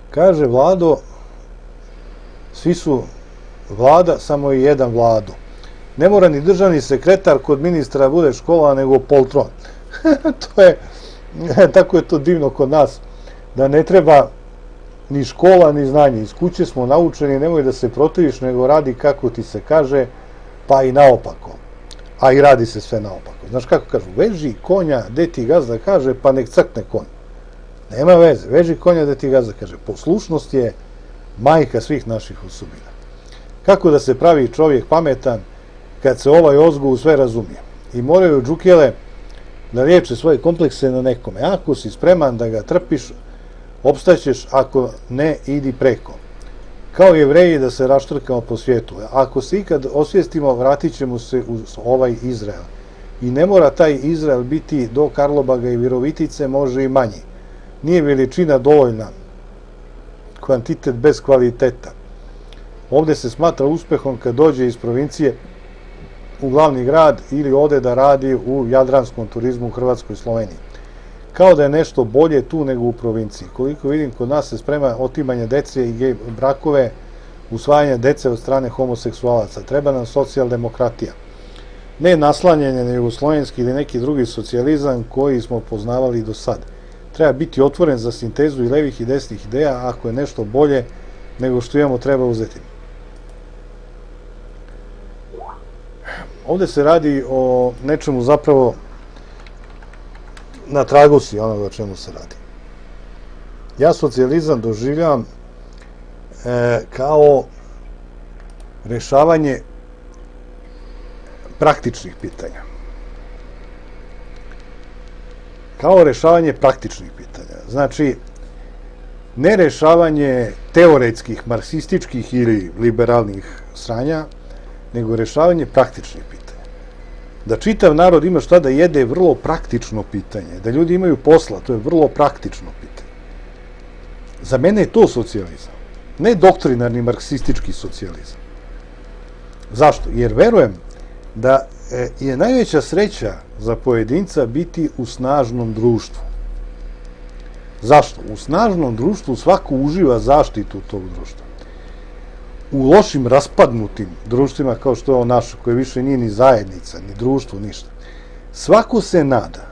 Kaže Vlado, svi su Vlada, samo je jedan Vlado. Ne mora ni državni sekretar kod ministra bude škola, nego poltron. Tako je to divno kod nas, da ne treba ni škola, ni znanje. Iz kuće smo naučeni, nemoj da se protiviš, nego radi kako ti se kaže, pa i naopako. A i radi se sve naopako. Znaš kako kažu, veži konja, gde ti gazda kaže, pa nek crkne konj. Nema veze, veži konja gde ti gazda kaže. Poslušnost je majka svih naših osobina. Kako da se pravi čovjek pametan kad se ovaj ozgu sve razumije? I moraju džukele da liječe svoje komplekse na nekome. Ako si spreman da ga trpiš, opstaćeš, ako ne, idi preko. Kao Jevreji da se raštrkamo po svijetu. Ako se ikad osvijestimo, vratit ćemo se u ovaj Izrael. I ne mora taj Izrael biti do Karlobaga i Virovitice, može i manji. Nije veličina dovoljna, kvantitet bez kvaliteta. Ovdje se smatra uspehom kad dođe iz provincije u glavni grad ili ode da radi u jadranskom turizmu u Hrvatskoj i Sloveniji. Kao da je nešto bolje tu nego u provinciji. Koliko vidim, kod nas se sprema otimanje dece i gej brakove, usvajanje dece od strane homoseksualaca. Treba nam socijaldemokratija. Ne naslanjanje na jugoslovenski ili neki drugi socijalizam koji smo poznavali do sad. Treba biti otvoren za sintezu i levih i desnih ideja, ako je nešto bolje nego što imamo, treba uzeti. Ovdje se radi o nečemu zapravo na tragu si onoga o čemu se radi. Ja socijalizam doživljavam kao rešavanje praktičnih pitanja. Kao rešavanje praktičnih pitanja. Znači, ne rešavanje teoretskih, marksističkih ili liberalnih sranja, nego rešavanje praktičnih pitanja. Da čitav narod ima šta da jede je vrlo praktično pitanje. Da ljudi imaju posla, to je vrlo praktično pitanje. Za mene je to socijalizam. Ne doktrinarni marksistički socijalizam. Zašto? Jer verujem da je najveća sreća za pojedinca biti u snažnom društvu. Zašto? U snažnom društvu svako uživa zaštitu tog društva. U lošim, raspadnutim društvima, kao što je ovo naše, koje više nije ni zajednica, ni društvo, ništa, svako se nada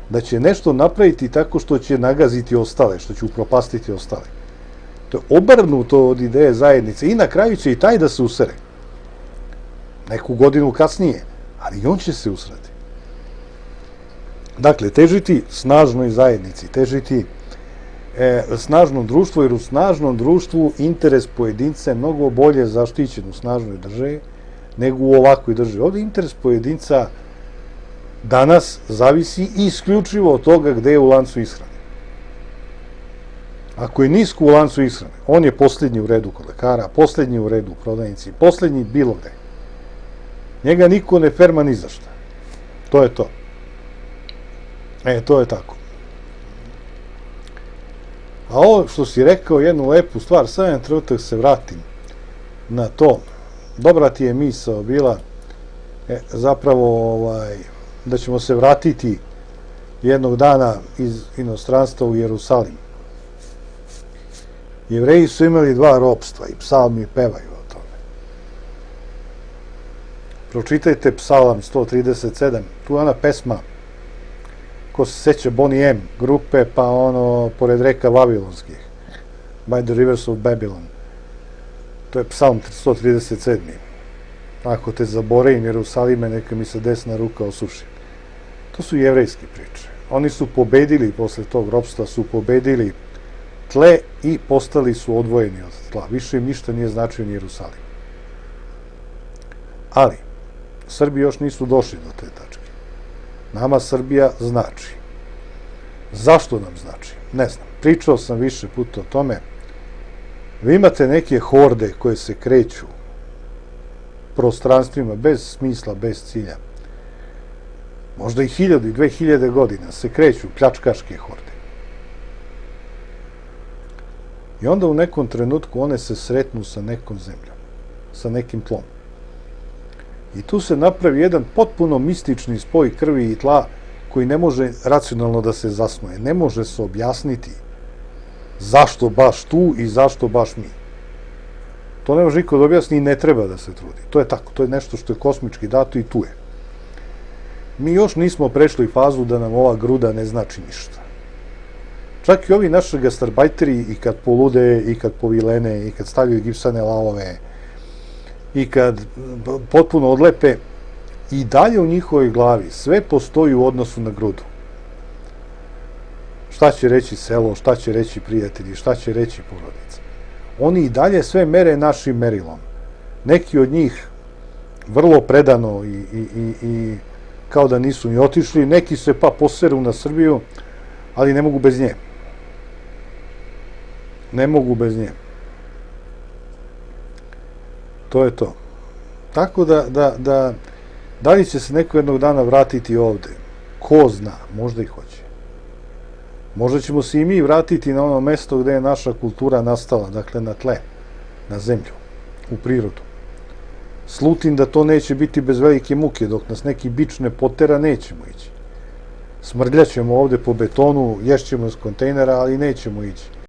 da će nešto napraviti tako što će nagaziti ostale, što će upropastiti ostale. To je obrnuto od ideje zajednice i na kraju će i taj da se usere. Neku godinu kasnije, ali i on će se usrati. Dakle, težiti snažnoj zajednici, težiti snažnom društvu, jer u snažnom društvu interes pojedinca je mnogo bolje zaštićen u snažnoj državi nego u ovakvoj državi. Ovdje interes pojedinca danas zavisi isključivo od toga gde je u lancu ishrane. Ako je nisko u lancu ishrane, on je posljednji u redu kod lekara, posljednji u redu u prodavnici, posljednji bilo gde. Njega niko ne ferma ni za šta. To je to. To je tako. A ovo što si rekao, jednu lepu stvar, sad jedan trenutak se vratim na to. Dobra ti je misao bila zapravo da ćemo se vratiti jednog dana iz inostranstva u Jerusalim. Jevreji su imali dva ropstva i psalmi pevaju o tome. Pročitajte psalam 137, tu je ona pesma, ko se seća Bonnie M grupe, pa pored reka Vavilonskih, By the Rivers of Babylon. To je psalm 137. Ako te zaboravim, Jerusalime, neka mi se desna ruka osuši. To su jevrejske priče. Oni su pobedili, posle tog ropstva su pobedili tle i postali su odvojeni od tla. Više im ništa nije značio ni Jerusalim. Ali, Srbi još nisu došli do te tačke. Nama Srbija znači. Zašto nam znači? Ne znam. Pričao sam više puta o tome. Vi imate neke horde koje se kreću prostranstvima bez smisla, bez cilja. Možda i 1000 i 2000 godina se kreću pljačkaške horde. I onda u nekom trenutku one se sretnu sa nekom zemljom, sa nekim tlom. I tu se napravi jedan potpuno mistični spoj krvi i tla koji ne može racionalno da se zasnuje. Ne može se objasniti Zašto baš tu i zašto baš mi? To ne može niko da objasni i ne treba da se trudi. To je tako, to je nešto što je kosmički dato i tu je. Mi još nismo prešli fazu da nam ova gruda ne znači ništa. Čak i ovi naši gastarbajteri i kad polude, i kad povilene, i kad stavljaju gipsane lavove, i kad potpuno odlepe, i dalje u njihovoj glavi sve postoji u odnosu na grudu. Šta će reći selo, šta će reći prijatelji, šta će reći porodica. Oni i dalje sve mere našim merilom. Neki od njih vrlo predano i kao da nisu ni otišli, neki se pa poseru na Srbiju, ali ne mogu bez nje. Ne mogu bez nje. To je to. Tako da li će se neko jednog dana vratiti ovde? Ko zna, možda i hoće. Možda ćemo se i mi vratiti na ono mesto gde je naša kultura nastala, dakle na tle, na zemlju, u prirodu. Slutim da to neće biti bez velike muke, dok nas neki bič ne potera, nećemo ići. Smrljaćemo ovde po betonu, ješćemo iz kontejnera, ali nećemo ići.